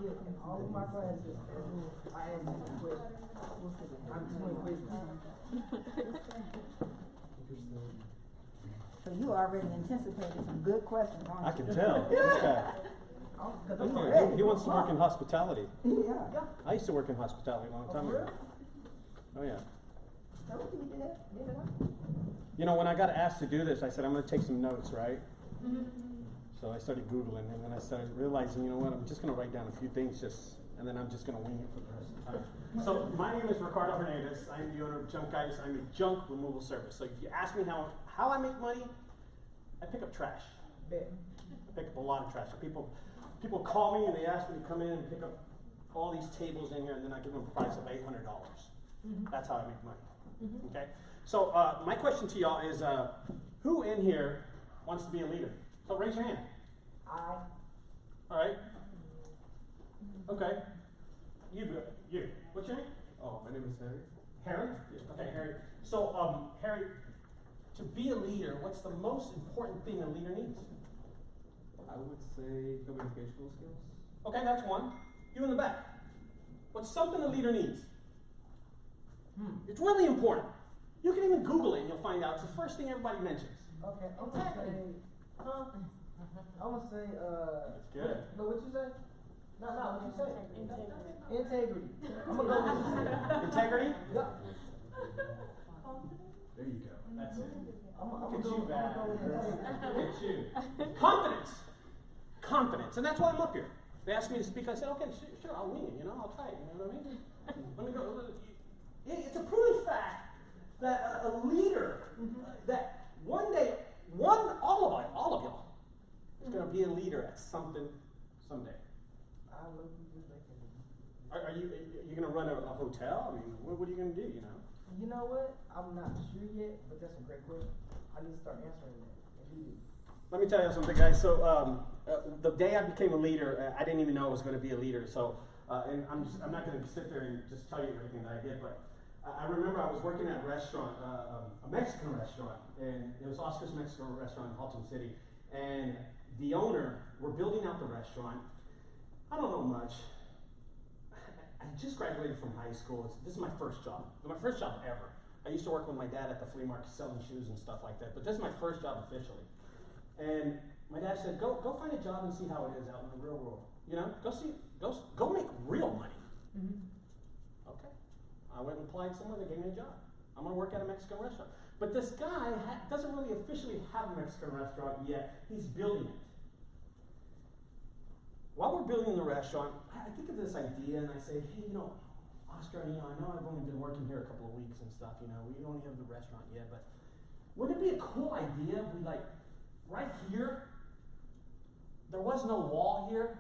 get in all of my classes, I ask them a question. I'm doing quizzes. So you already anticipated some good questions, aren't you? I can tell. This guy. He wants to work in hospitality. Yeah. I used to work in hospitality a long time ago. Oh yeah. You know, when I got asked to do this, I said I'm going to take some notes, right? So I started Googling, and then I started realizing, you know what, I'm just going to write down a few things, and then I'm just going to wing it for the rest of the time. So my name is Ricardo Hernandez. I'm the owner of JunkGuys. I'm a junk removal service. So if you ask me how I make money, I pick up trash. I pick up a lot of trash. So people call me and they ask me to come in and pick up all these tables in here, and then I give them a price of $800. That's how I make money. Okay. So my question to y'all is, who in here wants to be a leader? So raise your hand. I. All right. Okay. You. What's your name? Oh, my name is Harry. Harry? Okay, Harry. So, Harry, to be a leader, what's the most important thing a leader needs? I would say communicational skills. Okay, that's one. You in the back. What's something a leader needs? It's really important. You can even Google it and you'll find out. It's the first thing everybody mentions. Okay, I'm gonna say, That's good. no, what you say? No, what you say? Integrity. I'm gonna go with what you say. Integrity? Yep. There you go. That's it. I'm Look at you, man. go with that. Look at you. Confidence. And that's why I'm up here. They asked me to speak. I said, okay, sure, I'll wing it. You know, I'll try it. You know what I mean? Let me go. It's a proven fact that a leader, that one day, all of y'all, is going to be a leader at something someday. I love you just like that. Are you going to run a hotel? I mean, what are you going to do? You know? You know what? I'm not sure yet, but that's a great question. I need to start answering that. Let me tell you something, guys. So the day I became a leader, I didn't even know I was going to be a leader. So, and I'm not going to sit there and just tell you everything that I did, but I remember I was working at a restaurant, a Mexican restaurant, and it was Oscar's Mexican restaurant in Halton City. And the owner, we're building out the restaurant. I don't know much. I just graduated from high school. This is my first job. My first job ever. I used to work with my dad at the flea market selling shoes and stuff like that, but this is my first job officially. And my dad said, go find a job and see how it is out in the real world. You know, go make real money. Okay. I went and applied somewhere, they gave me a job. I'm gonna work at a Mexican restaurant. But this guy doesn't really officially have a Mexican restaurant yet. He's building it. While we're building the restaurant, I think of this idea and I say, hey, you know, Oscar, you know, I know I've only been working here a couple of weeks and stuff, you know, we don't have the restaurant yet, but wouldn't it be a cool idea if we right here, there was no wall here,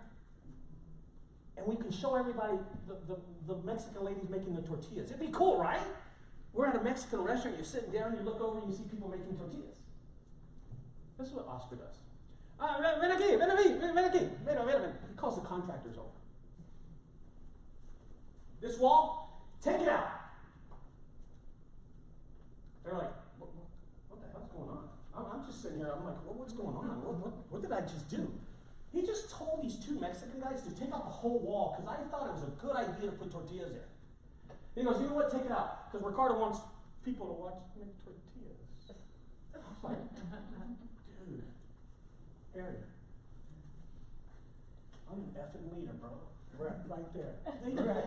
and we can show everybody the Mexican ladies making the tortillas. It'd be cool, right? We're at a Mexican restaurant, you're sitting down, you look over and you see people making tortillas. This is what Oscar does. Ven aquí. He calls the contractors over. This wall, take it out. They're like, what the hell's going on? I'm just sitting here, I'm like, what's going on? What did I just do? He just told these two Mexican guys to take out the whole wall because I thought it was a good idea to put tortillas there. He goes, you know what, take it out. Because Ricardo wants people to watch make tortillas. I was like, dude, Harry, I'm an effing leader, bro. Right there.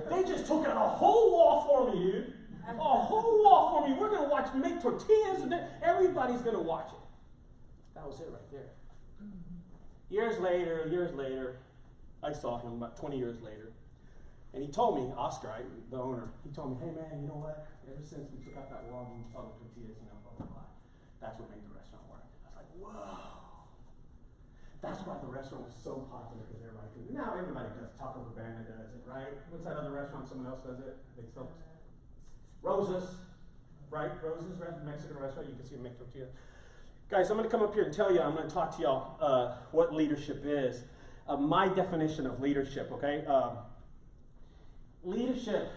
They just took out a whole wall for me, dude. A whole wall for me. We're going to watch me make tortillas and then everybody's going to watch it. That was it right there. Years later, I saw him about 20 years later. And he told me, Oscar, the owner, he told me, hey man, you know what? Ever since we took out that wall and we saw the tortillas, you know, blah, blah, blah. That's what made the restaurant work. I was like, whoa. That's why the restaurant was so popular because everybody could. Now everybody does. Taco Cabana does it, right? What's that other restaurant? Someone else does it. They sell Roses, right? Roses, Mexican restaurant. You can see them make tortillas. Guys, I'm going to come up here and tell you. I'm going to talk to y'all what leadership is. My definition of leadership. Okay. Leadership,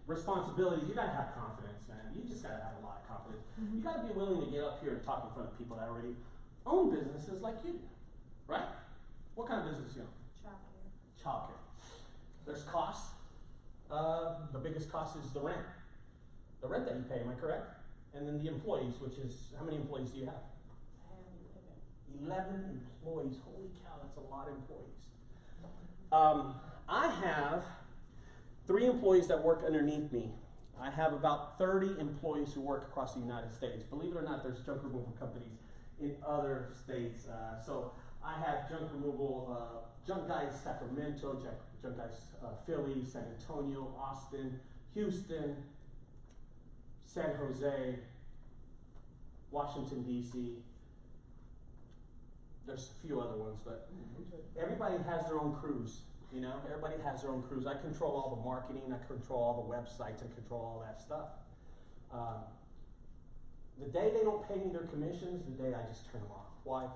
responsibilities. You got to have confidence, man. You just got to have a lot of confidence. You got to be willing to get up here and talk in front of people that already own businesses like you. Right? What kind of business you own? Childcare. Childcare. There's costs. The biggest cost is the rent. The rent that you pay, am I correct? And then the employees, which is, how many employees do you have? 11 employees. Holy cow, that's a lot of employees. I have 3 employees that work underneath me. I have about 30 employees who work across the United States. Believe it or not, there's junk removal companies in other states. So I have junk removal, JunkGuys Sacramento, JunkGuys Philly, San Antonio, Austin, Houston, San Jose, Washington, D.C. There's a few other ones, but everybody has their own crews. You know, everybody has their own crews. I control all the marketing, I control all the websites, I control all that stuff. The day they don't pay me their commissions, the day I just turn them off. Why?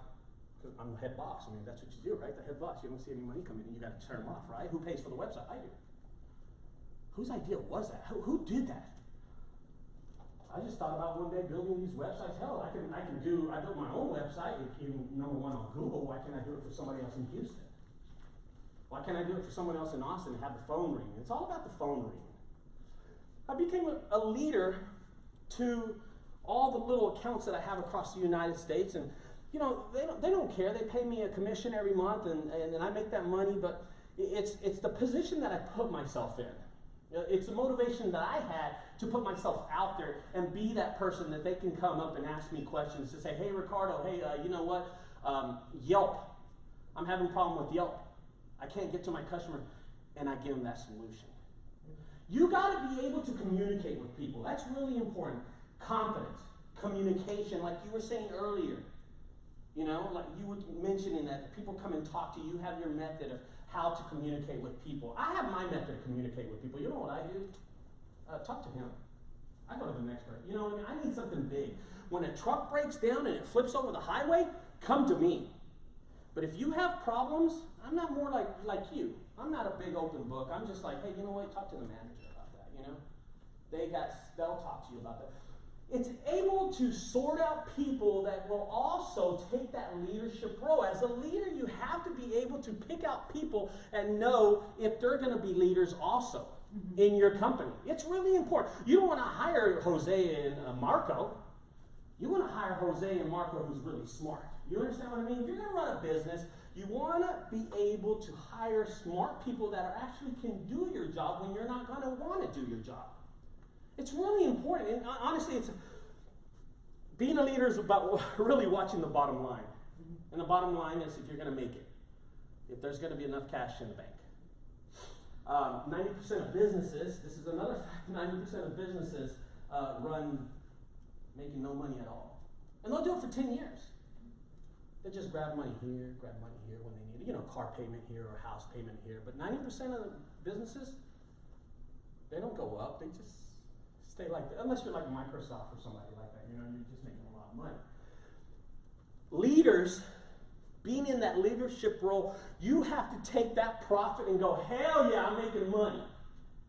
Because I'm the head boss. I mean, that's what you do, right? The head boss. You don't see any money coming in, you got to turn them off, right? Who pays for the website? I do. Whose idea was that? Who did that? I just thought about one day building these websites. Hell, I built my own website. Even number 1 on Google. Why can't I do it for somebody else in Houston? Why can't I do it for someone else in Austin and have the phone ring? It's all about the phone ring. I became a leader to all the little accounts that I have across the United States, and you know, they don't care. They pay me a commission every month, and I make that money, but it's the position that I put myself in. It's the motivation that I had to put myself out there and be that person that they can come up and ask me questions to say, hey, Ricardo, hey, you know what? Yelp. I'm having a problem with Yelp. I can't get to my customer, and I give them that solution. You got to be able to communicate with people. That's really important. Confidence, communication, like you were saying earlier. You know, like you were mentioning that people come and talk to you. You have your method of how to communicate with people. I have my method to communicate with people. You know what I do? Talk to him. I go to the next person. You know what I mean? I need something big. When a truck breaks down and it flips over the highway, come to me. But if you have problems, I'm not more like you. I'm not a big open book. I'm just like, hey, you know what? Talk to the manager about that, you know? They'll talk to you about that. It's able to sort out people that will also take that leadership role. As a leader, you have to be able to pick out people and know if they're going to be leaders also in your company. It's really important. You don't want to hire Jose and Marco. You want to hire Jose and Marco who's really smart. You understand what I mean? If you're going to run a business, you want to be able to hire smart people that actually can do your job when you're not going to want to do your job. It's really important. And honestly, being a leader is about really watching the bottom line. And the bottom line is if you're going to make it. If there's going to be enough cash in the bank. 90% of businesses, this is another fact, 90% of businesses run making no money at all. And they'll do it for 10 years. They just grab money here when they need it. You know, car payment here or house payment here. But 90% of the businesses, they don't go up. They just stay like that. Unless you're like Microsoft or somebody like that. You know, you're just making a lot of money. Leaders, being in that leadership role, you have to take that profit and go, hell yeah, I'm making money.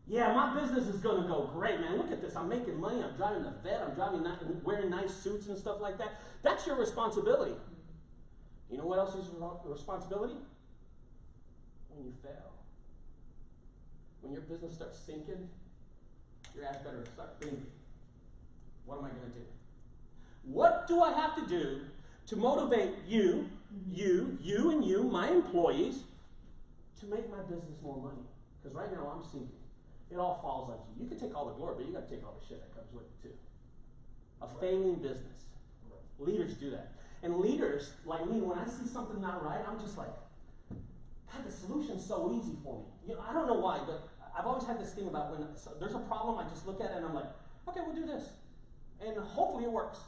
Yeah, my business is going to go great, man. Look at this. I'm making money. I'm driving the vet. I'm wearing nice suits and stuff like that. That's your responsibility. You know what else is responsibility? When you fail. When your business starts sinking, your ass better start thinking, what am I going to do? What do I have to do to motivate you, my employees, to make my business more money? Because right now I'm sinking. It all falls on you. You can take all the glory, but you got to take all the shit that comes with it too. A failing business. Leaders do that. And leaders, like me, when I see something not right, I'm just like, God, the solution's so easy for me. You know, I don't know why, but I've always had this thing about when there's a problem, I just look at it and I'm like, okay, we'll do this. And hopefully it works.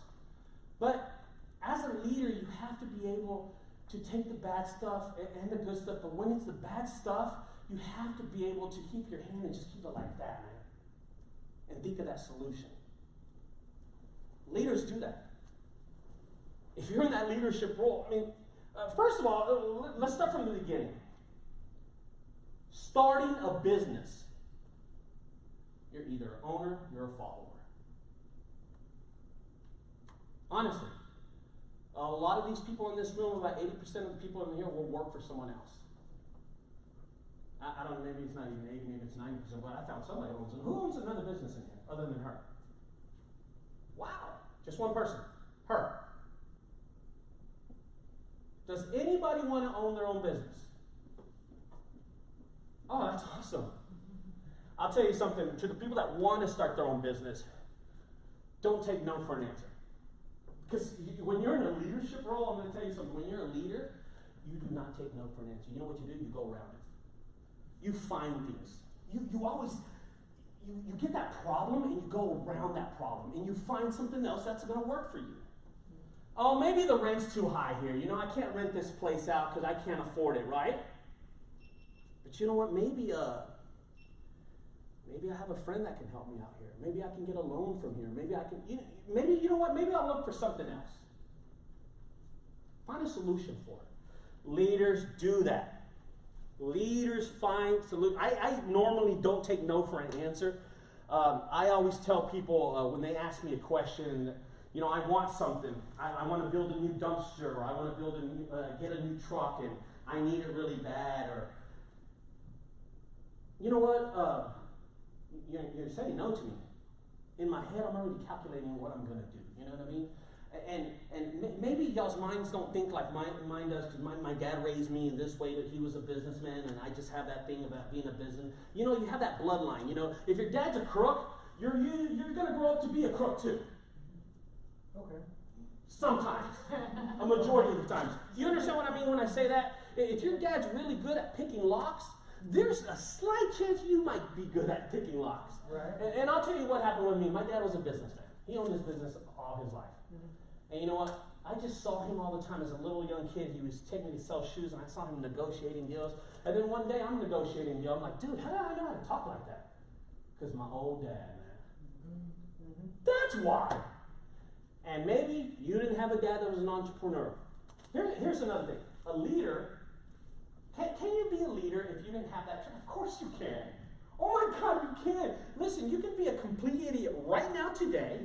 But as a leader, you have to be able to take the bad stuff and the good stuff, but when it's the bad stuff, you have to be able to keep your hand and just keep it like that, man. And think of that solution. Leaders do that. If you're in that leadership role, I mean, first of all, let's start from the beginning. Starting a business. You're either an owner, you're a follower. Honestly. A lot of these people in this room, about 80% of the people in here will work for someone else. I don't know, maybe it's not even 80, maybe it's 90%, but I found somebody who owns it. Who owns another business in here other than her? Wow, just one person, her. Does anybody want to own their own business? Oh, that's awesome. I'll tell you something, to the people that want to start their own business, don't take no for an answer. Because when you're in a leadership role, I'm going to tell you something, when you're a leader, you do not take no for an answer. You know what you do? You go around it. You find things. You always, you get that problem and you go around that problem and you find something else that's going to work for you. Oh, maybe the rent's too high here. You know, I can't rent this place out because I can't afford it, right? But you know what? Maybe I have a friend that can help me out here. Maybe I can get a loan from here. Maybe I can, maybe, you know what? Maybe I'll look for something else. Find a solution for it. Leaders do that. Leaders find solutions. I normally don't take no for an answer. I always tell people when they ask me a question, you know, I want something. I want to build a new dumpster, or I want to build get a new truck, and I need it really bad. Or, you know what? You're saying no to me. In my head, I'm already calculating what I'm going to do. You know what I mean? And maybe y'all's minds don't think like mine does, because my dad raised me in this way, that he was a businessman, and I just have that thing about being a business. You know, you have that bloodline. You know, if your dad's a crook, you're going to grow up to be a crook too. Okay. Sometimes. A majority of the times. You understand what I mean when I say that? If your dad's really good at picking locks, there's a slight chance you might be good at picking locks. Right. And I'll tell you what happened with me. My dad was a businessman. He owned his business all his life. Mm-hmm. And you know what? I just saw him all the time as a little young kid. He was taking me to sell shoes, and I saw him negotiating deals. And then one day I'm negotiating a deal. I'm like, dude, how do I know how to talk like that? Because my old dad, man. Mm-hmm. That's why. And maybe you didn't have a dad that was an entrepreneur. Here's another thing. A leader, can you be a leader if you didn't have that? Of course you can. Oh my God, you can. Listen, you can be a complete idiot right now today,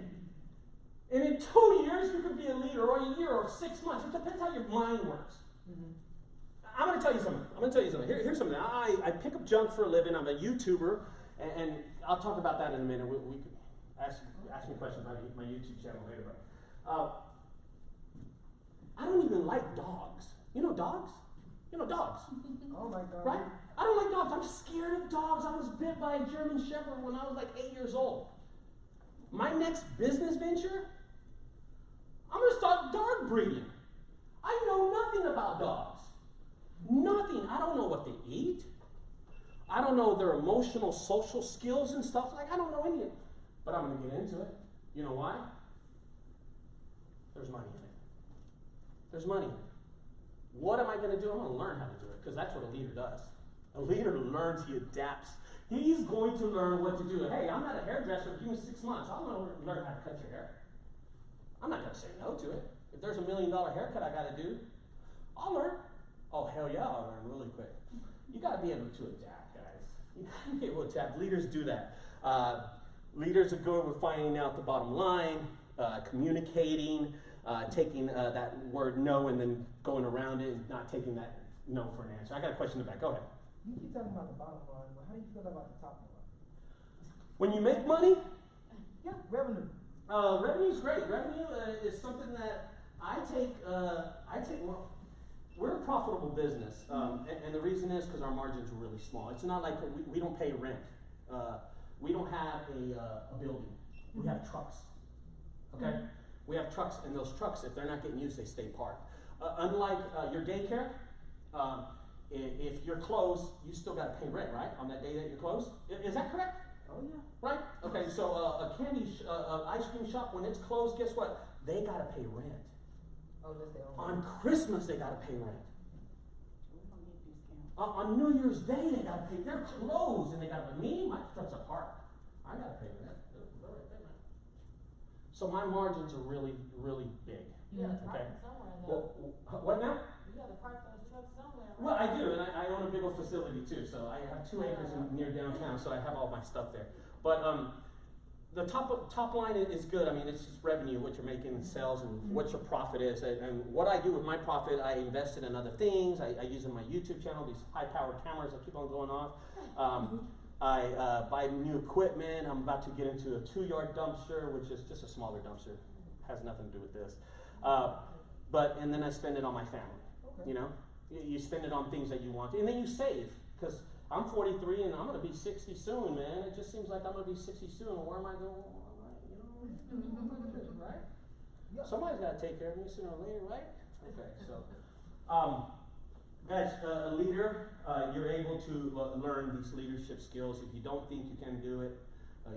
and in 2 years you could be a leader, or a year, or 6 months. It depends how your mind works. Mm-hmm. I'm going to tell you something. Here's something. I pick up junk for a living. I'm a YouTuber, and I'll talk about that in a minute. We could ask me questions about my YouTube channel later. But I don't even like dogs. You know dogs? You know dogs. Oh my God. Right? I don't like dogs. I'm scared of dogs. I was bit by a German Shepherd when I was like 8 years old. My next business venture, I'm going to start dog breeding. I know nothing about dogs. Nothing. I don't know what they eat. I don't know their emotional, social skills and stuff. Like, I don't know any of it. But I'm going to get into it. You know why? There's money in it. There's money in it. What am I going to do? I'm going to learn how to do it, because that's what a leader does. A leader learns, he adapts. He's going to learn what to do. Hey, I'm not a hairdresser. Give me 6 months. I'll learn how to cut your hair. I'm not going to say no to it. If there's $1 million haircut I got to do, I'll learn. Oh, hell yeah, I'll learn really quick. You got to be able to adapt, guys. You got to be able to adapt. Leaders do that. Leaders are good with finding out the bottom line, communicating, taking that word no and then going around it and not taking that no for an answer. I got a question in the back. Go ahead. You keep talking about the bottom line, but how do you feel about the top line? When you make money, Yeah, revenue. revenue's great. Revenue is something that I take. Well, we're a profitable business, and the reason is because our margins are really small. It's not like we don't pay rent. We don't have a building. We have trucks. Okay. We have trucks, and those trucks, if they're not getting used, they stay parked. Unlike your daycare, if you're closed, you still got to pay rent, right? On that day that you're closed. Is that correct? Oh yeah. Right? Okay, so a ice cream shop, when it's closed, guess what? They got to pay rent. Oh, that's their own. On Christmas, they got to pay rent. On New Year's Day, they got to pay. They're closed, and they got to pay. My trucks are parked. I got to pay rent. So my margins are really, really big. You gotta park Okay. it somewhere though. Well, what now? You gotta park those trucks somewhere. Right? Well, I do, and I own a big old facility too. So I have 2 acres near downtown, so I have all my stuff there. But the top line is good. I mean, it's just revenue, what you're making in sales, and what your profit is. And what I do with my profit, I invest it in other things. I use in my YouTube channel these high-powered cameras that keep on going off. I buy new equipment. I'm about to get into a 2-yard dumpster, which is just a smaller dumpster. Has nothing to do with this. And then I spend it on my family. You know, you spend it on things that you want, and then you save, because I'm 43 and I'm going to be 60 soon, man. It just seems like I'm going to be 60 soon. Where am I going? Right? Somebody's got to take care of me sooner or later, right? Okay, so, guys, a leader, you're able to learn these leadership skills. If you don't think you can do it,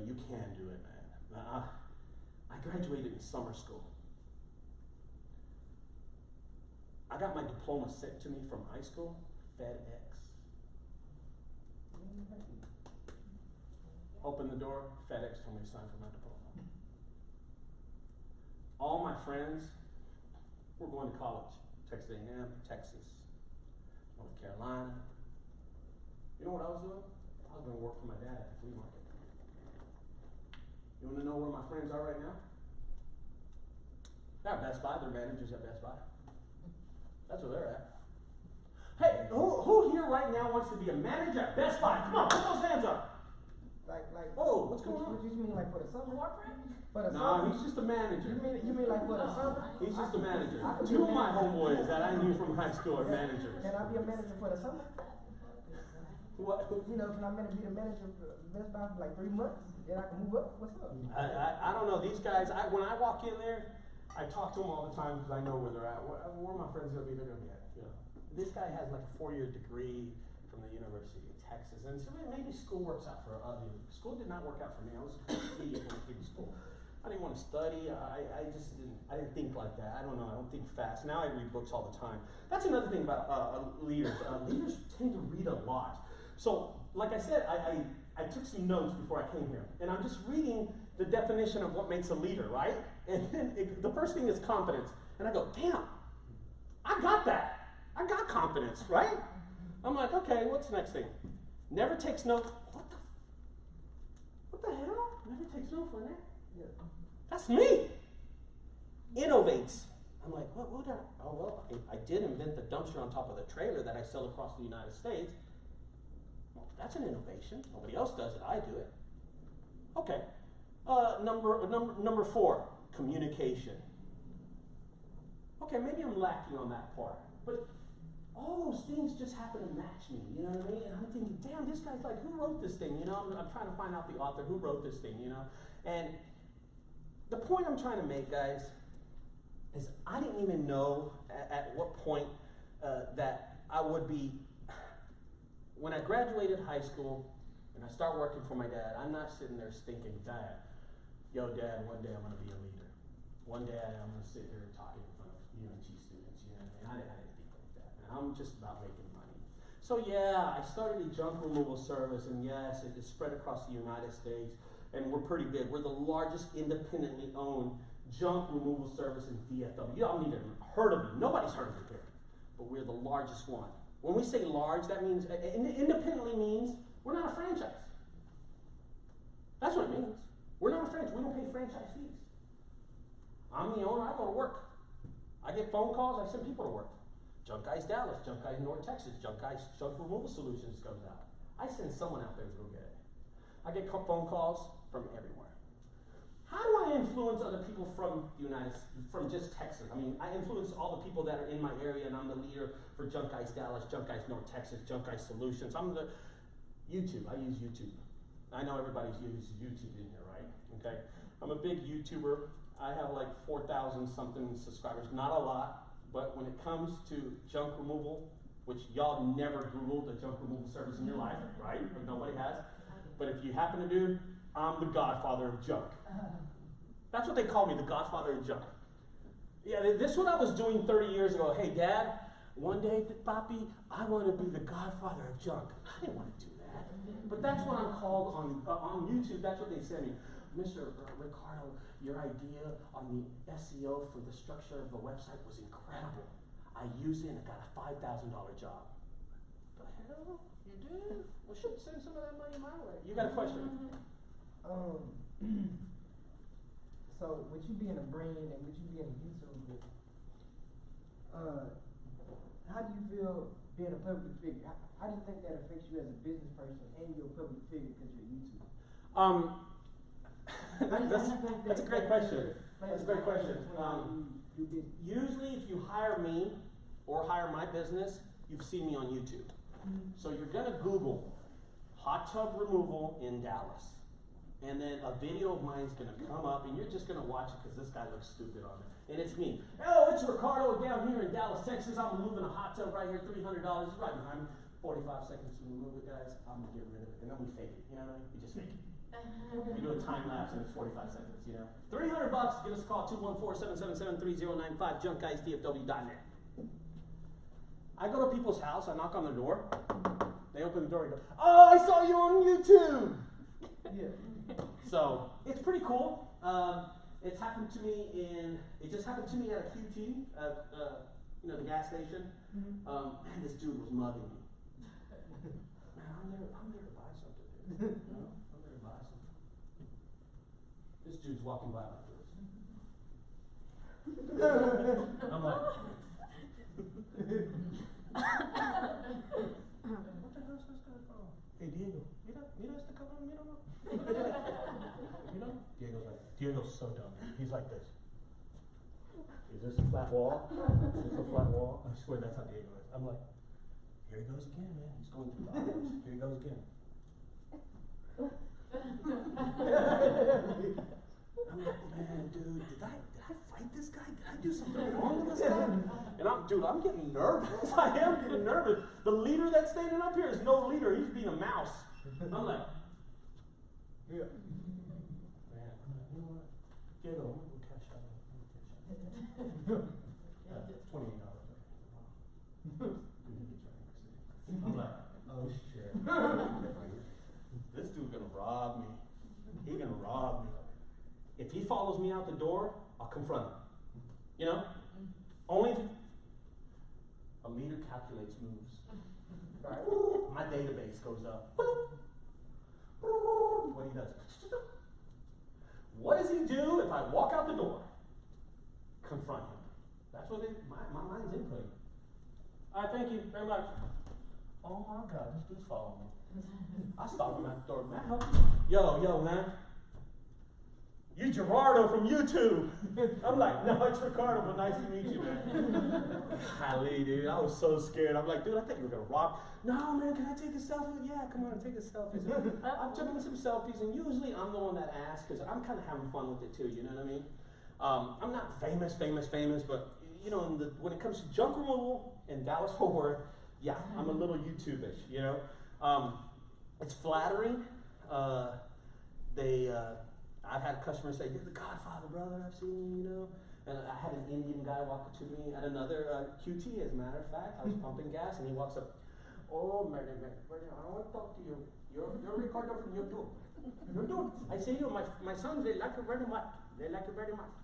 you can do it, man. I graduated in summer school. I got my diploma sent to me from high school, FedEx. Open the door, FedEx told me to sign for my diploma. All my friends were going to college. Texas A&M, Texas, North Carolina. You know what I was doing? I was going to work for my dad at the flea market. You want to know where my friends are right now? They're at Best Buy. They're managers at Best Buy. That's where they're at. Hey, who here right now wants to be a manager at Best Buy? Come on, put those hands up. Whoa, what's going on? What you mean, like for the summer? For the No, summer? he's just a manager. You mean like for the summer? He's just a manager. I could be Two a of my manager. homeboys that I knew from high school are managers. Can I be a manager for the summer? What? You know, can I be the manager for Best Buy for like 3 months? Then I can move up? What's up? I don't know. These guys, when I walk in there, I talk to them all the time because I know where they're at. Where my friends going to be, they're going to be at. You know. This guy has like a 4-year degree from the University of Texas. And so maybe school works out for others. School did not work out for me. I was an idiot when I came to school. I didn't want to study. I just didn't. I didn't think like that. I don't know. I don't think fast. Now I read books all the time. That's another thing about leaders. Leaders tend to read a lot. So, like I said, I took some notes before I came here, and I'm just reading the definition of what makes a leader, right? And then the first thing is confidence, and I go, damn, I got that. I got confidence, right? I'm like, okay, what's the next thing? Never takes notes. What the hell? Never takes notes for that? Yeah. That's me. Innovates. I'm like, what? Oh, well, I did invent the dumpster on top of the trailer that I sell across the United States. Well, that's an innovation. Nobody else does it. I do it. Okay. Number 4, communication. Okay, maybe I'm lacking on that part, but all those things just happen to match me, you know what I mean? And I'm thinking, damn, this guy's like, who wrote this thing? You know, I'm trying to find out the author, who wrote this thing, you know? And the point I'm trying to make, guys, is I didn't even know at what point that I would be, when I graduated high school and I start working for my dad, I'm not sitting there thinking, Dad, one day I'm going to be a leader. One day I'm going to sit here and talk in front of UNT students, you know what I mean? I didn't think like that, man. I'm just about making money. So yeah, I started a junk removal service, and yes, it is spread across the United States, and we're pretty big. We're the largest independently owned junk removal service in DFW. Y'all need to have heard of it. Nobody's heard of it here, but we're the largest one. When we say large, that means, independently means we're not a franchise. That's what it means. We're not a franchise. We don't pay franchise fees. I'm the owner. I go to work. I get phone calls. I send people to work. JunkGuys Dallas, JunkGuys North Texas, JunkGuys Junk Removal Solutions goes out. I send someone out there to go get it. I get phone calls from everywhere. How do I influence other people from from just Texas? I mean, I influence all the people that are in my area, and I'm the leader for JunkGuys Dallas, JunkGuys North Texas, JunkGuys Solutions. I'm the YouTube. I use YouTube. I know everybody's used YouTube in here, right? Okay. I'm a big YouTuber. I have like 4,000 something subscribers. Not a lot, but when it comes to junk removal, which y'all never Googled a junk removal service in your life, right? Or nobody has. But if you happen to do, I'm the godfather of junk. That's what they call me, the godfather of junk. Yeah, this is what I was doing 30 years ago. Hey, Dad, one day, Papi, I want to be the godfather of junk. I didn't want to do that. But that's what I'm called on YouTube. That's what they send me. Mr. Ricardo, your idea on the SEO for the structure of the website was incredible. I used it and I got a $5,000 job. The hell? You did? Well, should send some of that money my way. You got a question? So with you being a brand and with you being a YouTuber, how do you feel being a public figure? How do you think that affects you as a business person and you're a public figure because you're a YouTuber? That's a great question. That's a great question. Usually if you hire me or hire my business, you've seen me on YouTube. So you're gonna Google hot tub removal in Dallas. And then a video of mine is gonna come up and you're just gonna watch it because this guy looks stupid on it. And it's me. Oh, it's Ricardo down here in Dallas, Texas. I'm removing a hot tub right here, $300. It's right behind me. 45 seconds to remove it, guys. I'm gonna get rid of it. And then we fake it. You know what I mean? We just fake it. We do a time lapse and it's 45 seconds, you know. $300, give us a call, 214-777-3095, junkguysdfw.net. I go to people's house, I knock on their door, they open the door and go, oh, I saw you on YouTube! Yeah. So, it's pretty cool. It's happened to me it just happened to me at a QT, you know, the gas station. Man, this dude was mugging me. Man, I'm there to buy something, dude. You know? This dude's walking by like this. I'm like, what the hell is this guy from? Hey Diego, mira este cabrón, míralo. Diego's so dumb. He's like this. Is this a flat wall? Is this a flat wall? I swear that's how Diego is. I'm like, here he goes again, man. He's going through the hours. Here he goes again. I'm like, man, dude, did I fight this guy? Did I do something wrong with this guy? And I'm getting nervous. I am getting nervous. The leader that's standing up here is no leader. He's being a mouse. I'm like, yeah. Man, you know what? Diego, I'm gonna go cash out. $28. I'm like, oh shit. This dude's gonna rob me. He's gonna rob me. If he follows me out the door, I'll confront him. You know? Only if a leader calculates moves. Right? My database goes up. What he does. What does he do if I walk out the door? Confront him. That's what my mind's inputting. Alright, thank you very much. Oh my God, this dude's following me. I stop him at the door. Man, help me. Yo, man. You Gerardo from YouTube. I'm like, no, it's Ricardo, but nice to meet you, man. Golly, dude, I was so scared. I'm like, dude, I think you're gonna rob. No, man, can I take a selfie? Yeah, come on, take a selfie. I'm taking some selfies, and usually I'm the one that asks, because I'm kind of having fun with it too, you know what I mean? I'm not famous, but, you know, when it comes to junk removal in Dallas-Fort Worth, yeah, I'm a little YouTube-ish, you know? It's flattering. I've had customers say, you're the Godfather, brother, I've seen you, you know. And I had an Indian guy walk up to me at another QT, as a matter of fact. I was pumping gas, and he walks up, oh, man, I want to talk to you. You're Ricardo from YouTube. I say, you, my sons, they like you very much. They like you very much.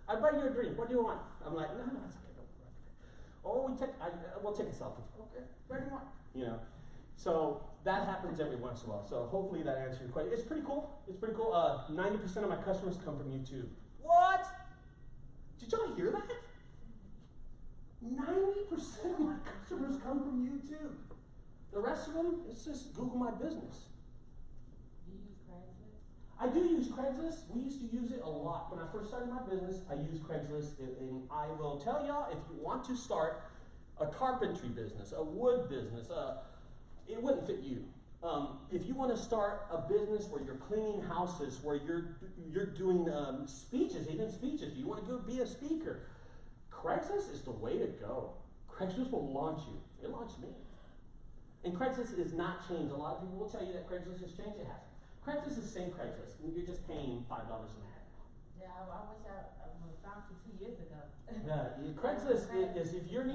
I'll buy you a drink. What do you want? I'm like, no, it's okay. Don't worry. Oh, we'll take a selfie. Okay, very much. You know. So that happens every once in a while. So hopefully that answers your question. It's pretty cool. 90% of my customers come from YouTube. What? Did y'all hear that? 90% of my customers come from YouTube. The rest of them, it's just Google My Business. Do you use Craigslist? I do use Craigslist. We used to use it a lot. When I first started my business, I used Craigslist. And I will tell y'all, if you want to start a carpentry business, a wood business, it wouldn't fit you. If you want to start a business where you're cleaning houses, where you're doing speeches, even speeches, you want to go be a speaker, Craigslist is the way to go. Craigslist will launch you. It launched me. And Craigslist is not changed. A lot of people will tell you that Craigslist has changed. It hasn't. Craigslist is the same Craigslist. You're just paying $5 an ad. Yeah, I wish I found you 2 years ago. Yeah, Craigslist is if you're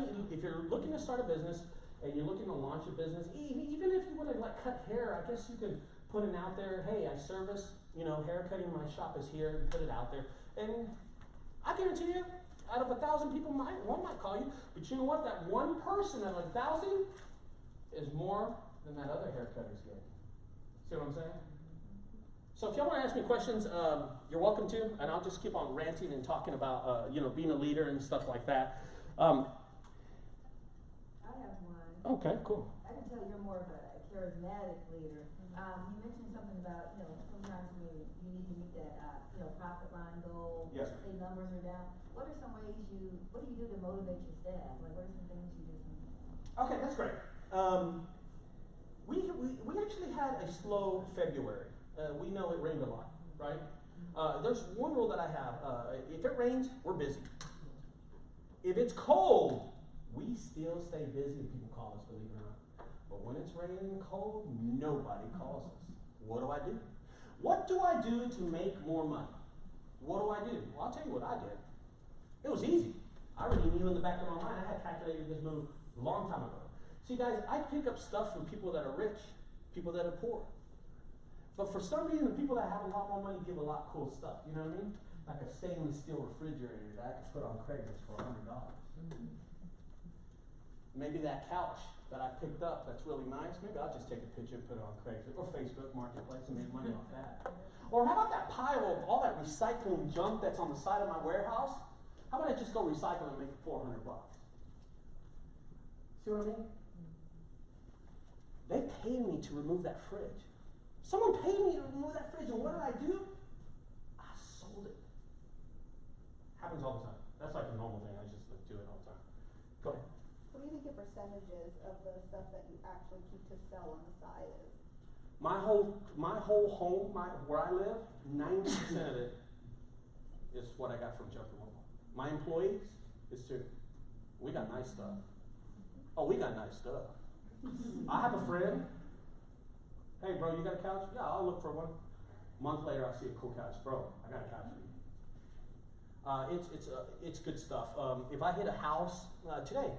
looking to start a business, and you're looking to launch a business, even if you want to like cut hair, I guess you could put it out there. Hey, I service, hair cutting. My shop is here. And put it out there, and I guarantee you, out of 1,000 people, one might call you. But you know what? That one person out of 1,000 is more than that other haircutter's getting. See what I'm saying? So if y'all want to ask me questions, you're welcome to, and I'll just keep on ranting and talking about, being a leader and stuff like that. I have one. Okay, cool. I can tell you're more of a charismatic leader. You mentioned something about, sometimes when you need to meet that, profit line goal. Yes. Say numbers are down. What are some ways what do you do to motivate your staff? Like, what are some things you do? Okay, that's great. We actually had a slow February. We know it rained a lot, right? There's one rule that I have. If it rains, we're busy. If it's cold, we still stay busy. People call us, believe it or not. But when it's raining and cold, nobody calls us. What do? What do I do to make more money? What do? Well, I'll tell you what I did. It was easy. I already knew in the back of my mind. I had calculated this move a long time ago. See, guys, I pick up stuff from people that are rich, people that are poor. But for some reason, the people that have a lot more money give a lot of cool stuff. You know what I mean? Like a stainless steel refrigerator that I could put on Craigslist for $100. Maybe that couch that I picked up that's really nice. Maybe I'll just take a picture and put it on Craigslist or Facebook Marketplace and make money off that. Or how about that pile of all that recycling junk that's on the side of my warehouse? How about I just go recycle and make it $400? See what I mean? They paid me to remove that fridge. Someone paid me to remove that fridge, and what did? I sold it. Happens all the time. That's like a normal thing. I just do it all the time. Go ahead. What do you think your percentages of the stuff that you actually keep to sell on the side is? My whole home, where I live, 90% of it is what I got from JunkGuys. My employees is too. We got nice stuff. Oh, we got nice stuff. I have a friend. Hey, bro, you got a couch? Yeah, I'll look for one. A month later, I see a cool couch. Bro, I got a couch for you. It's good stuff. If I hit a house today,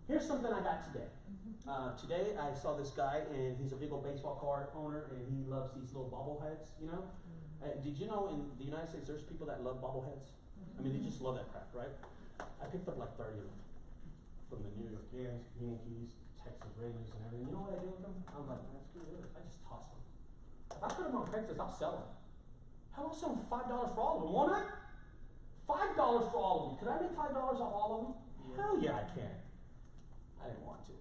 here's something I got today. Today I saw this guy, and he's a big old baseball card owner, and he loves these little bobbleheads. Did you know in the United States there's people that love bobbleheads? I mean, they just love that crap, right? I picked up like 30 of them from the New York Yankees, Texas Rangers, and everything. You know what I do with them? I'm like, man, screw this. I just toss them. If I put them on Craigslist, I'll sell them. How about selling $5 for all of them, won't I? $5 for all of them. Could I make $5 off all of them? Yeah. Hell yeah, I can. I didn't want to.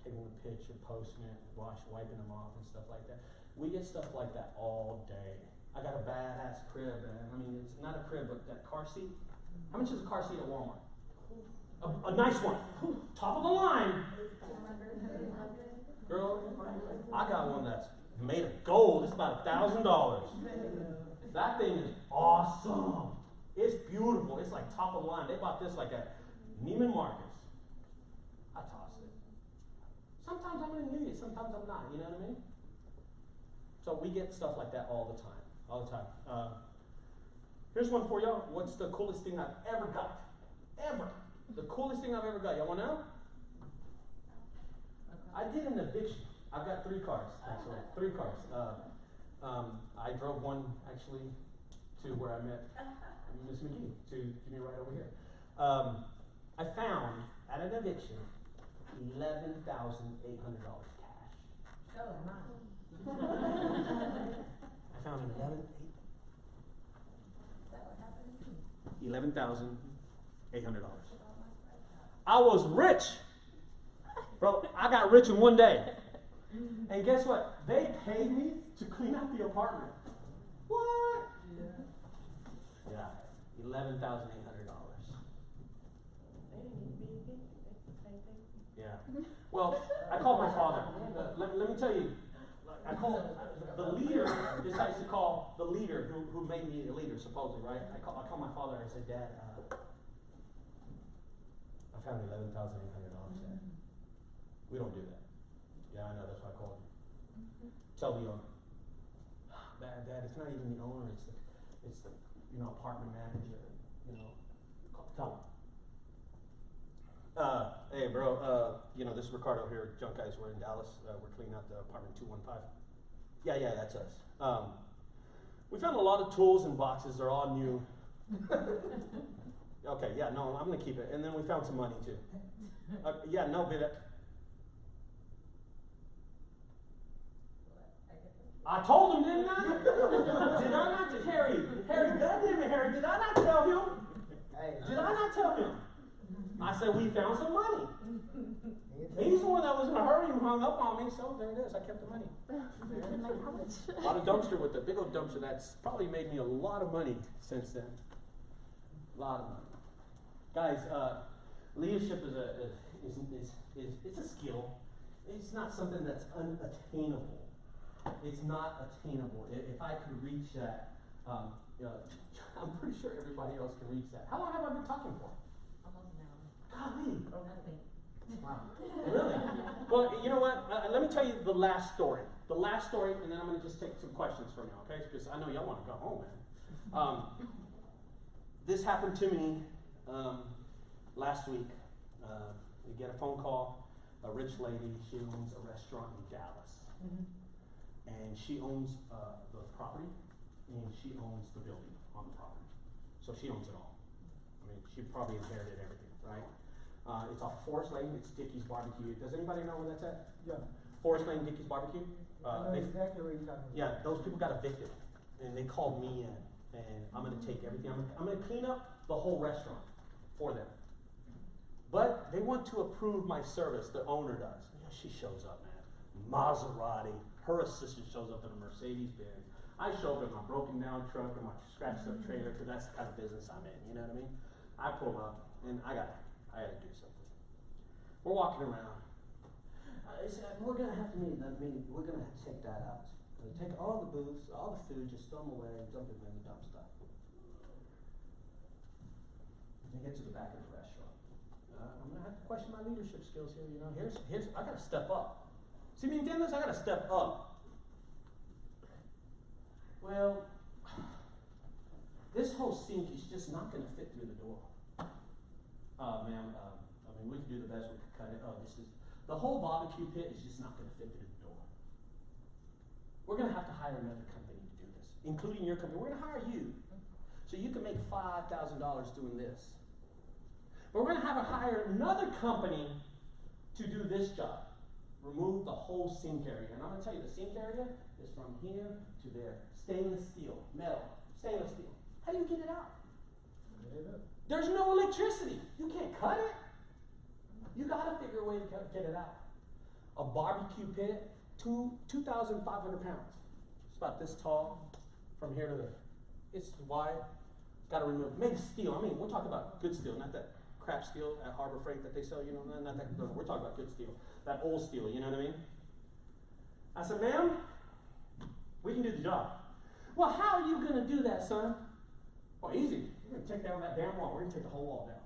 Taking a picture, posting it, wiping them off and stuff like that. We get stuff like that all day. I got a badass crib, man. I mean, it's not a crib, but that car seat. How much is a car seat at Walmart? A nice one. Top of the line. Girl, I got one that's made of gold. It's about $1,000. That thing is awesome. It's beautiful. It's like top of the line. They bought this like at Neiman Marcus. I tossed it. Sometimes I'm gonna need it. Sometimes I'm not. You know what I mean? So we get stuff like that all the time. All the time. Here's one for y'all. What's the coolest thing I've ever got? Ever. The coolest thing I've ever got. Y'all want to know? I did an eviction. I've got 3 cars, actually. 3 cars. I drove one, actually, to where I met Miss McGee, to give me a ride over here. I found, at an eviction, $11,800 cash. That was mine. I found $11,800. I was rich. Bro, I got rich in one day. And guess what? They paid me to clean out the apartment. What? Yeah. $11,800. Yeah. Well, I called my father. Let me tell you. I called the leader. This I used to call the leader who made me a leader, supposedly, right? I called my father and I said, Dad, I found $11,800 there. We don't do that. Yeah, I know, that's why I called you. Tell the owner. Dad, it's not even the owner, it's the apartment manager, tell him. Hey bro, this is Ricardo here, JunkGuys, we're in Dallas, we're cleaning out the apartment 215. Yeah, that's us. We found a lot of tools and boxes, they're all new. Okay, yeah, no, I'm gonna keep it. And then we found some money too. I told him, didn't I? Did I not? Harry, goddamn it, Harry, did I not tell him? Did I not tell him? I said, we found some money. He's the one that was in a hurry and hung up on me, so there it is. I kept the money. A lot of dumpster with the big old dumpster. That's probably made me a lot of money since then. A lot of money. Guys, leadership is a skill. It's not something that's unattainable. It's not attainable. If I could reach that, I'm pretty sure everybody else can reach that. How long have I been talking for? Almost an hour. Golly. Nothing. Wow. Really? Well, you know what? Let me tell you the last story. The last story, and then I'm going to just take some questions from you, okay? Because I know y'all want to go home, man. This happened to me last week. We get a phone call. A rich lady, she owns a restaurant in Dallas. Mm-hmm. And she owns the property, and she owns the building on the property. So she owns it all. I mean, she probably inherited everything, right? It's off Forest Lane. It's Dickey's Barbecue. Does anybody know where that's at? Yeah, Forest Lane, Dickey's Barbecue? I know exactly where you're talking about. Yeah, those people got evicted, and they called me in, and I'm going to take everything. I'm going to clean up the whole restaurant for them. But they want to approve my service. The owner does. Yeah, she shows up, man. Maserati. Her assistant shows up in a Mercedes Benz. I show up in my broken down truck and my scratched up trailer because that's the kind of business I'm in. You know what I mean? I pull up and I gotta do something. We're walking around. I said, we're gonna have to meet. We're gonna have to take that out. We take all the booths, all the food, just throw them away, and dump them in the dumpster. We get to the back of the restaurant. I'm gonna have to question my leadership skills here. You know, here's I gotta step up. See me entiendes? I gotta step up. Well, this whole sink is just not gonna fit through the door. Ma'am, I mean, we can do the best we can cut it. The whole barbecue pit is just not gonna fit through the door. We're gonna have to hire another company to do this, including your company. We're gonna hire you, so you can make $5,000 doing this. But we're going to have to hire another company to do this job. Remove the whole sink area. And I'm going to tell you, the sink area is from here to there. Stainless steel, metal, stainless steel. How do you get it out? There's no electricity. You can't cut it. You got to figure a way to get it out. A barbecue pit, 2,500 pounds. It's about this tall from here to there. It's wide. Got to remove. Made of steel. I mean, we're talking about good steel, not that crap steel at Harbor Freight that they sell, you know, not that, we're talking about good steel, that old steel, you know what I mean? I said, ma'am, we can do the job. Well, how are you going to do that, son? Well, easy. We're going to take down that damn wall. We're going to take the whole wall down.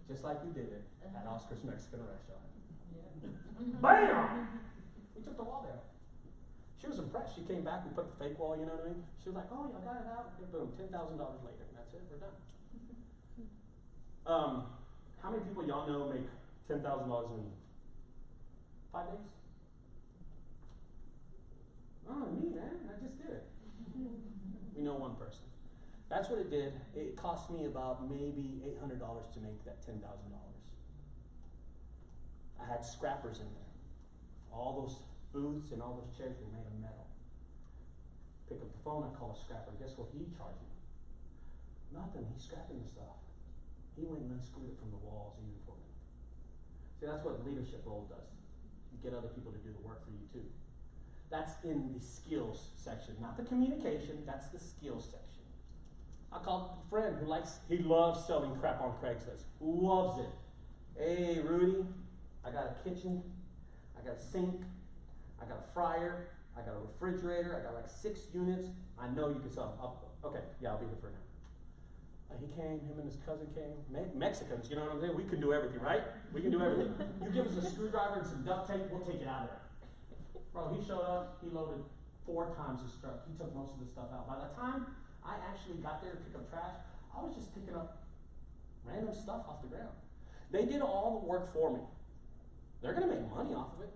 Just like we did it at Oscar's Mexican restaurant. Yeah. BAM! We took the wall down. She was impressed. She came back, we put the fake wall, you know what I mean? She was like, oh, y'all got it out. And boom, $10,000 later. And that's it, we're done. How many people y'all know make $10,000 in 5 days? Oh, me, man. I just did it. We know one person. That's what it did. It cost me about maybe $800 to make that $10,000. I had scrappers in there. All those booths and all those chairs were made of metal. Pick up the phone, I call a scrapper. Guess what he charged me? Nothing. He's scrapping the stuff. He went and unscrewed it from the walls even for me. See, that's what a leadership role does. You get other people to do the work for you too. That's in the skills section, not the communication, that's the skills section. I called a friend he loves selling crap on Craigslist. Loves it. Hey, Rudy, I got a kitchen, I got a sink, I got a fryer, I got a refrigerator, I got like 6 units. I know you can sell them. Okay, yeah, I'll be here for now. He came, him and his cousin came. Mexicans, you know what I'm saying? We can do everything, right? We can do everything. You give us a screwdriver and some duct tape, we'll take it out of there. Bro, he showed up, he loaded 4 times his truck. He took most of the stuff out. By the time I actually got there to pick up trash, I was just picking up random stuff off the ground. They did all the work for me. They're gonna make money off of it.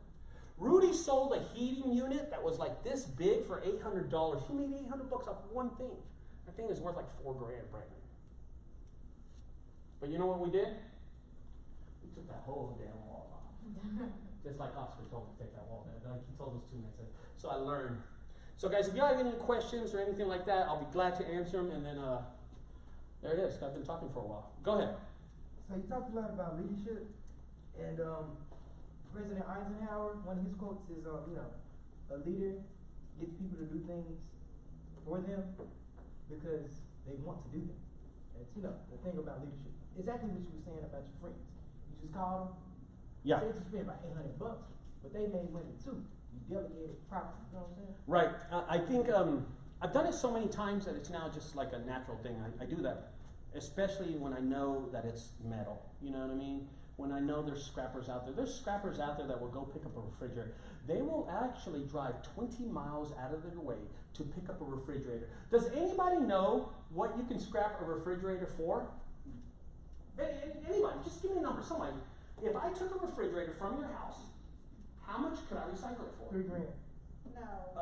Rudy sold a heating unit that was like this big for $800. He made $800 off one thing. That thing is worth like $4 grand brand new. But you know what we did? We took that whole damn wall off. Just like Oscar told me to take that wall down. Like he told us 2 minutes ago. So I learned So guys, if y'all have any questions or anything like that, I'll be glad to answer them. And then there it is. I've been talking for a while. Go ahead. So you talked a lot about leadership, and President Eisenhower, one of his quotes is, a leader gets people to do things for them because they want to do them. That's, the thing about leadership. Exactly what you were saying about your friends. You just called them. Yeah. Say you spent about $800, but they made money too. You delegated properly. You know what I'm saying? Right. I think I've done it so many times that it's now just like a natural thing. I do that, especially when I know that it's metal. You know what I mean? When I know there's scrappers out there. There's scrappers out there that will go pick up a refrigerator. They will actually drive 20 miles out of their way to pick up a refrigerator. Does anybody know what you can scrap a refrigerator for? Anybody? Just give me a number. Somebody. If I took a refrigerator from your house, how much could I recycle it for? $3,000. No.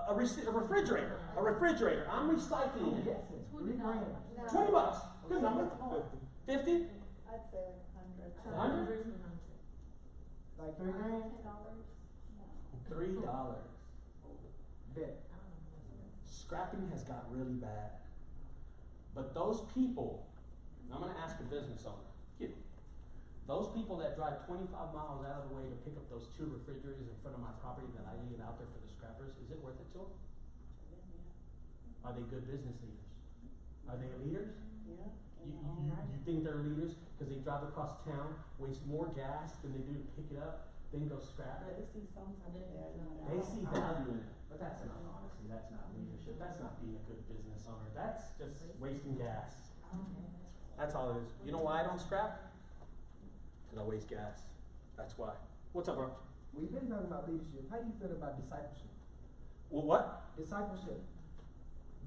A refrigerator. A refrigerator. I'm recycling it. Yes, $3,000. No. 20 bucks. Good number. 50? I'd say like 100. 100? Like $3,000? $10? No. $3. Bet. Scrapping has got really bad. But those people, I'm going to ask a business owner, those people that drive 25 miles out of the way to pick up those 2 refrigerators in front of my property that I leave out there for the scrappers, is it worth it to them? Are they good business leaders? Are they leaders? Yeah. You think they're leaders because they drive across town, waste more gas than they do to pick it up, then go scrap it? They see something there. They see value in it, but that's not, honestly, that's not leadership. That's not being a good business owner. That's just wasting gas. That's all it is. You know why I don't scrap? Because I waste gas. That's why. What's up, bro? We've been talking about leadership. How do you feel about discipleship? Well, what? Discipleship.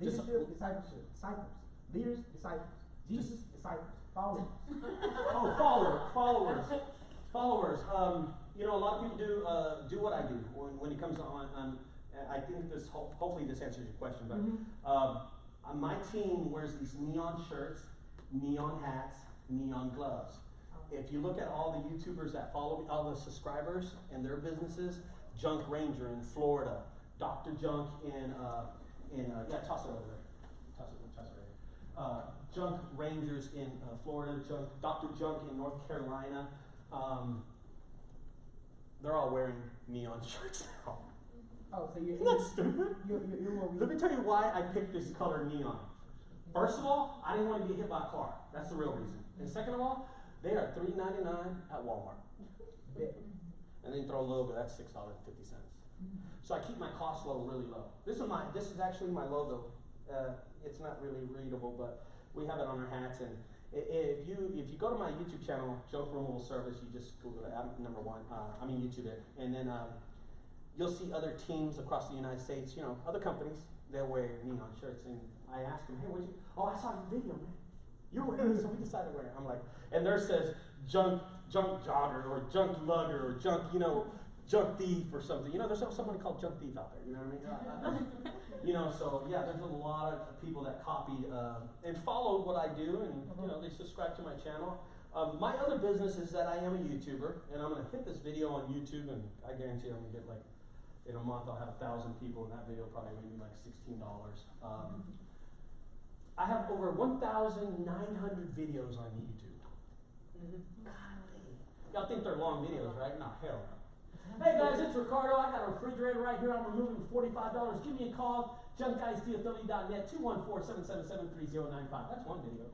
Dis- Leadership, discipleship. Disciples. Leaders, disciples. Jesus, disciples. Followers. Oh, followers. A lot of people do what I do when it comes on. I think this hopefully this answers your question, but my team wears these neon shirts, neon hats, neon gloves. If you look at all the YouTubers that follow me, all the subscribers and their businesses, Junk Ranger in Florida, Dr. Junk toss it over there. Toss it right here. Junk Rangers in Florida, Dr. Junk in North Carolina. They're all wearing neon shirts now. Oh, so you're Isn't that stupid? you're more Let me tell you why I picked this color neon. First of all, I didn't want to get hit by a car. That's the real reason. And second of all, they are $3.99 at Walmart. bet. And then throw a logo, that's $6.50. So I keep my cost low really low. This is actually my logo. It's not really readable, but we have it on our hats. And if you go to my YouTube channel, Junk Removal Service, you just Google it. I'm number 1. YouTube it, and then you'll see other teams across the United States. Other companies, they'll wear neon shirts. And I asked them, hey, I saw your video, man. You're wearing it, so we decided to wear it. I'm like, and there says junk jogger or junk lugger or junk thief or something. There's somebody called junk thief out there. You know what I mean? So yeah, there's a lot of people that copied and followed what I do, and they subscribe to my channel. My other business is that I am a YouTuber, and I'm gonna hit this video on YouTube, and I guarantee I'm gonna get in a month I'll have 1,000 people, and that video probably made me $16. I have over 1,900 videos on YouTube. Y'all think they're long videos, right? No, hell no. Hey guys, it's Ricardo. I got a refrigerator right here. I'm removing $45. Give me a call. JunkGuysdfw.net 214-777-3095. That's one video.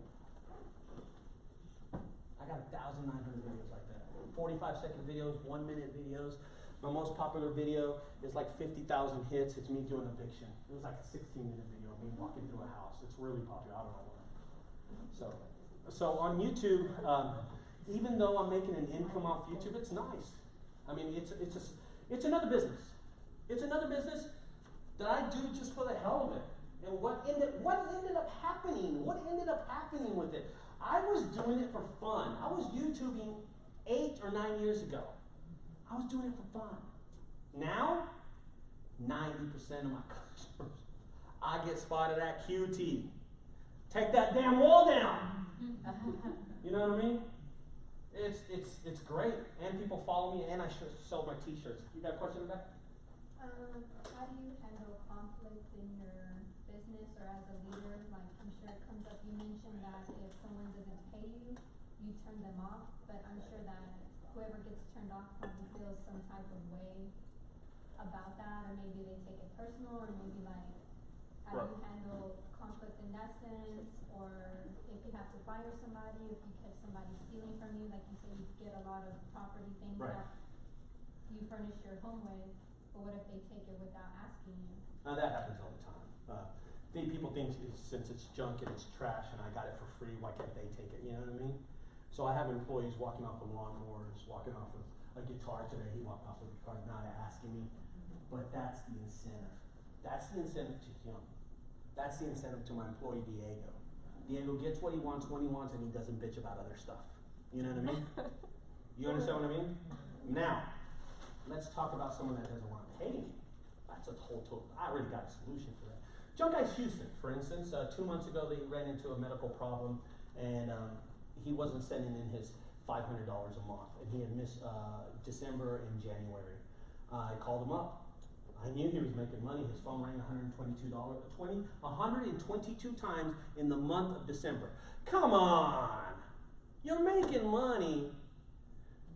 I got 1,900 videos like that. 45-second videos, 1-minute videos. My most popular video is like 50,000 hits. It's me doing eviction. It was like a 16-minute video of me walking through a house. It's really popular. I don't know why. So on YouTube, even though I'm making an income off YouTube, it's nice. I mean, it's another business. It's another business that I do just for the hell of it. And what ended up happening? What ended up happening with it? I was doing it for fun. I was YouTubing 8 or 9 years ago. I was doing it for fun. Now, 90% of my customers, I get spotted at QT. Take that damn wall down. You know what I mean? It's great, and people follow me, and I sell my T-shirts. You got a question back? How do you handle conflict within your business or as a leader, like I'm sure it comes up, you mentioned that if someone doesn't pay you, you turn them off, but I'm sure that whoever gets turned off probably feels some type of way about that, or maybe they take it personal, or maybe like, how do you handle conflict in that sense, or if you have to fire somebody, if you catch somebody stealing from you, like you say, you get a lot of property things Right. that you furnish your home with, but what if they take it without asking you? That happens all the time. People think since it's junk and it's trash and I got it for free, why can't they take it? You know what I mean? So I have employees walking off with lawnmowers, walking off with a guitar today. He walked off with a guitar, not asking me. But that's the incentive. That's the incentive to him. That's the incentive to my employee Diego. Diego gets what he wants when he wants, and he doesn't bitch about other stuff. You know what I mean? You understand what I mean? Now, let's talk about someone that doesn't want to pay me. That's a whole total. I already got a solution for that. JunkGuys Houston, for instance, 2 months ago they ran into a medical problem, and he wasn't sending in his $500 a month, and he had missed December and January. I called him up. I knew he was making money. His phone rang $122 times in the month of December. Come on! You're making money.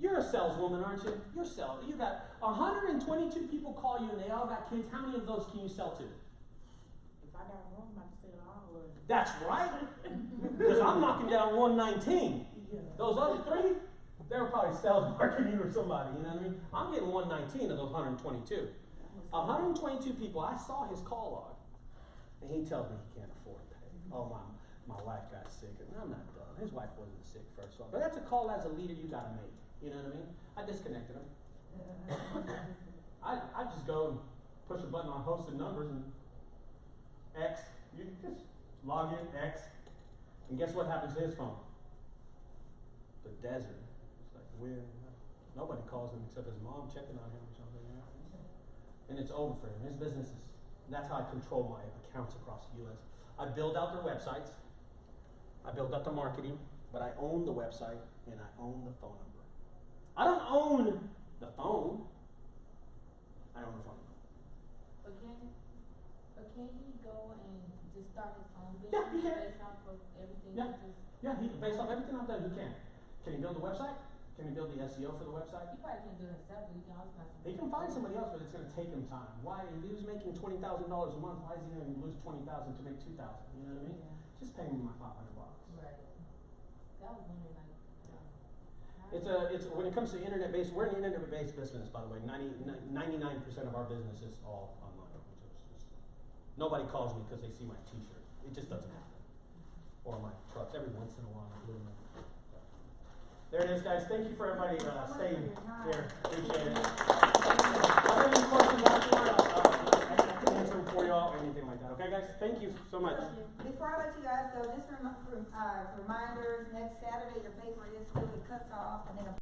You're a saleswoman, aren't you? You got 122 people call you and they all got kids. How many of those can you sell to? If I got one, I'm about to sell all of them. That's right. Because I'm knocking down 119. Those other three, they were probably sales marketing or somebody, you know what I mean? I'm getting 119 of those 122. 122 people, I saw his call log. And he tells me he can't afford to pay. Oh, my wife got sick. And I'm not done. His wife wasn't sick first of all. But that's a call as a leader you gotta make. You know what I mean? I disconnected him. I just go and push a button on hosted numbers and X. You just log in, X. And guess what happens to his phone? The desert. It's like weird. Nobody calls him except his mom checking on him or something. You know? And it's over for him. His business is, that's how I control my accounts across the U.S. I build out their websites. I build out the marketing, but I own the website and I own the phone number. I don't own the phone. I own the phone number. But can he go and just start his own business? Yeah, he can. Based off of everything? Yeah. He just, Based off everything I've done, he can. Can he build the website? Can he build the SEO for the website? he probably can't do it himself, but he can always find somebody. He can find somebody else, but it's going to take him time. Why? If he was making $20,000 a month, why is he going to lose $20,000 to make $2,000? You know what I mean? Yeah. Just pay me my $500. Right. That was wondering, like, It's when it comes to internet-based, we're an internet-based business, by the way. 99% of our business is all online. Nobody calls me because they see my T-shirt. It just doesn't happen. Or my trucks. Every once in a while, I do them. There it is, guys. Thank you for everybody staying here. Appreciate it. If I have any questions afterward, I can answer them for you all or anything like that. Okay, guys? Thank you so much. Before I let you guys go, just reminders, next Saturday your paper is still